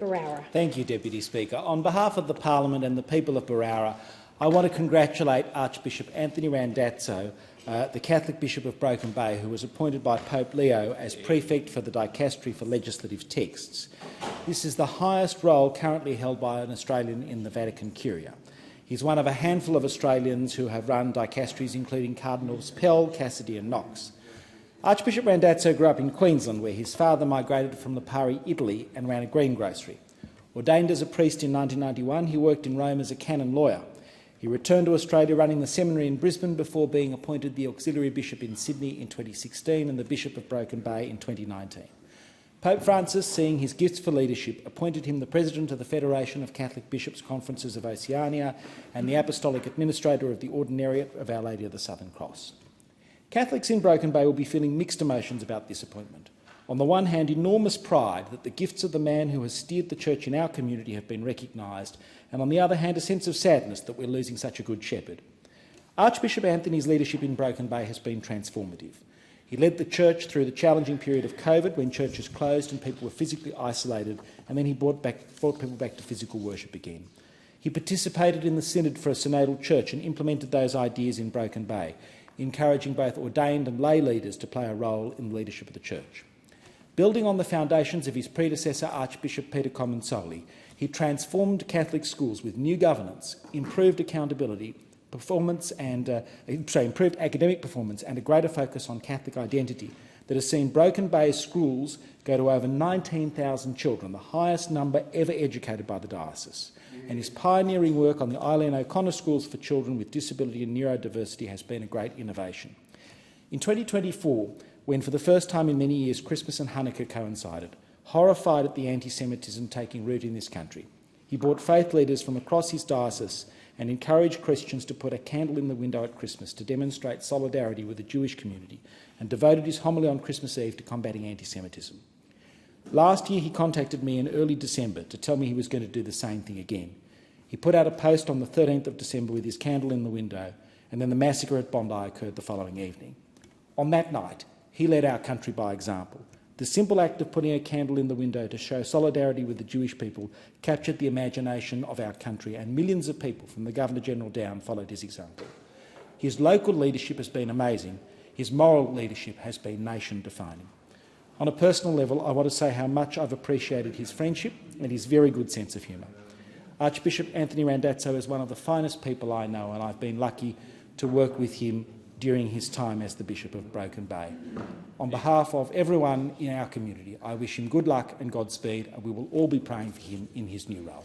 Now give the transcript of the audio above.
Berowra. Thank you, Deputy Speaker. On behalf of the Parliament and the people of Berowra, I want to congratulate Archbishop Anthony Randazzo, the Catholic Bishop of Broken Bay, who was appointed by Pope Leo as Prefect for the Dicastery for Legislative Texts. This is the highest role currently held by an Australian in the Vatican Curia. He's one of a handful of Australians who have run dicasteries, including Cardinals Pell, Cassidy and Knox. Archbishop Randazzo grew up in Queensland, where his father migrated from Lipari, Italy, and ran a greengrocery. Ordained as a priest in 1991, he worked in Rome as a canon lawyer. He returned to Australia running the seminary in Brisbane before being appointed the Auxiliary Bishop in Sydney in 2016 and the Bishop of Broken Bay in 2019. Pope Francis, seeing his gifts for leadership, appointed him the President of the Federation of Catholic Bishops' Conferences of Oceania and the Apostolic Administrator of the Ordinariate of Our Lady of the Southern Cross. Catholics in Broken Bay will be feeling mixed emotions about this appointment. On the one hand, enormous pride that the gifts of the man who has steered the church in our community have been recognised, and on the other hand, a sense of sadness that we're losing such a good shepherd. Archbishop Anthony's leadership in Broken Bay has been transformative. He led the church through the challenging period of COVID, when churches closed and people were physically isolated, and then he brought people back to physical worship again. He participated in the Synod for a Synodal Church and implemented those ideas in Broken Bay, encouraging both ordained and lay leaders to play a role in the leadership of the church. Building on the foundations of his predecessor, Archbishop Peter Comensoli, he transformed Catholic schools with new governance, improved accountability, improved academic performance and a greater focus on Catholic identity that has seen Broken Bay schools go to over 19,000 children, the highest number ever educated by the diocese. And his pioneering work on the Eileen O'Connor schools for children with disability and neurodiversity has been a great innovation. In 2024, when for the first time in many years Christmas and Hanukkah coincided, horrified at the anti-Semitism taking root in this country, he brought faith leaders from across his diocese and encouraged Christians to put a candle in the window at Christmas to demonstrate solidarity with the Jewish community, and devoted his homily on Christmas Eve to combating anti-Semitism. Last year he contacted me in early December to tell me he was going to do the same thing again. He put out a post on the 13th of December with his candle in the window, and then the massacre at Bondi occurred the following evening. On that night, he led our country by example. The simple act of putting a candle in the window to show solidarity with the Jewish people captured the imagination of our country, and millions of people, from the Governor-General down, followed his example. His local leadership has been amazing. His moral leadership has been nation-defining. On a personal level, I want to say how much I've appreciated his friendship and his very good sense of humour. Archbishop Anthony Randazzo is one of the finest people I know, and I've been lucky to work with him during his time as the Bishop of Broken Bay. On behalf of everyone in our community, I wish him good luck and Godspeed, and we will all be praying for him in his new role.